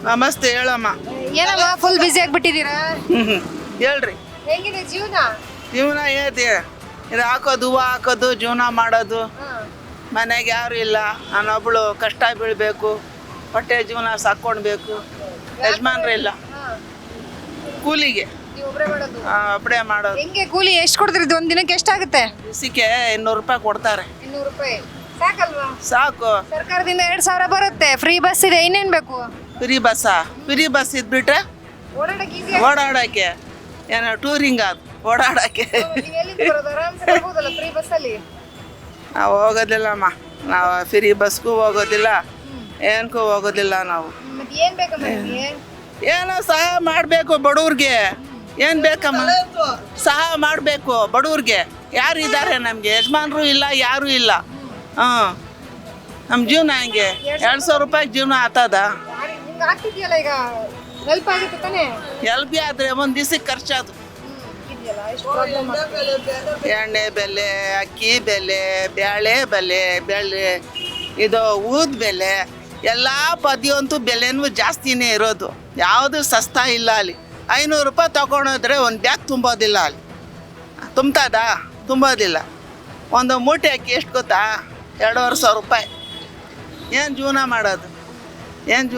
ನಮಸ್ತೆ ಹೇಳಮ್ಮ. ಏನಮ್ಮ ಫುಲ್ ಬಿಸಿ ಆಗ್ಬಿಟ್ಟಿದ್ದೀರಾ? ಹೇಳ್ರಿ. ಹೆಂಗಿದೆ ಜೀವನ? ಜೀವನ ಏತಿ ಇದು ಹಾಕೋದು ಹೂವು ಹಾಕೋದು ಜೀವನ ಮಾಡೋದು. ಮನೆಗೆ ಯಾರು ಇಲ್ಲ, ನಾನೊಬ್ಳು ಕಷ್ಟ ಬೀಳಬೇಕು, ಹೊಟ್ಟೆ ಜೀವನ ಸಾಕ್ಕೊಳ್ಬೇಕು. ಯಜಮಾನ್ರು ಇಲ್ಲ, ಕೂಲಿಗೆ ನೀವು ಒಬ್ರೇ ಮಾಡೋದು? ಒಬ್ಬರೇ ಮಾಡೋದು. ಹೆಂಗೆ ಕೂಲಿ ಎಷ್ಟು ಕೊಡ್ತೀರಿ? ಒಂದು ದಿನಕ್ಕೆ ಎಷ್ಟಾಗುತ್ತೆ? ಬಿಸಿಗೆ 200 ರೂಪಾಯಿ ಕೊಡ್ತಾರೆ. 200 ರೂಪಾಯಿ ಸಾಕಲ್ವಾ? ಸಾಕು. ಸರ್ಕಾರದಿಂದ 2000 ಬರುತ್ತೆ, ಫ್ರೀ ಬಸ್ ಇದೆ, ಇನ್ನೇನ್ ಬೇಕು? ಫ್ರೀ ಬಸ್ ಇದ್ಬಿಟ್ರೆ ಓಡಾಡಕ್ಕೆ ಈಸಿ. ಓಡಾಡೋಕ್ಕೆ ಏನೋ ಟೂರಿಂಗ್ ಅದು ಓಡಾಡೋಕ್ಕೆ. ಫ್ರೀ ಬಸ್ಸಲ್ಲಿ ನಾವು ಹೋಗೋದಿಲ್ಲಮ್ಮ, ನಾವು ಫ್ರೀ ಬಸ್ಗೂ ಹೋಗೋದಿಲ್ಲ, ಏನಕ್ಕೂ ಹೋಗೋದಿಲ್ಲ ನಾವು. ಮತ್ತೆ ಏನ್ ಬೇಕಮ್ಮ ನಿಮ್ಗೆ? ಏನೋ ಸಹಾಯ ಮಾಡಬೇಕು ಬಡವ್ರಿಗೆ. ಏನು ಬೇಕಮ್ಮ? ಸಹಾಯ ಮಾಡಬೇಕು ಬಡವ್ರಿಗೆ. ಯಾರು ಇದ್ದಾರೆ ನಮಗೆ? ಯಜಮಾನ್ರು ಇಲ್ಲ, ಯಾರೂ ಇಲ್ಲ. ಹಾಂ, ನಮ್ಮ ಜೀವನ ಹಂಗೆ 200 ರೂಪಾಯಿಗೆ ಜೀವನ ಆಗ್ತದ? ನಿಮ್ಗೆ ಆಗ್ತಿದ್ಯಲ್ಲ ಈಗ, ಹೆಲ್ಪ್ ಆಗುತ್ತೆ ತಾನೇ? ಎಲ್ ಬಿ ಆದರೆ ಒಂದು ದಿವ್ಸಕ್ಕೆ ಖರ್ಚದು. ಎಣ್ಣೆ ಬೆಲೆ, ಅಕ್ಕಿ ಬೆಲೆ, ಬೇಳೆ ಬೆಲೆ, ಇದು ಊದ ಬೆಲೆ, ಎಲ್ಲ ಪದ್ಯಂತೂ ಬೆಲೆನೂ ಜಾಸ್ತಿನೇ ಇರೋದು. ಯಾವುದು ಸಸ್ತಾ ಇಲ್ಲ ಅಲ್ಲಿ. 500 ರೂಪಾಯಿ ತೊಗೊಂಡೋದ್ರೆ ಒಂದು ಬ್ಯಾಗ್ ತುಂಬೋದಿಲ್ಲ ಅಲ್ಲಿ. ತುಂಬೋದಿಲ್ಲ. ಒಂದು ಮೂಟೆ ಅಕ್ಕಿ ಎಷ್ಟು ಗೊತ್ತಾ? 2,500 ರೂಪಾಯಿ. ಏನು ಜೀವನ ಮಾಡೋದು? ಏನು ಜೀವನ?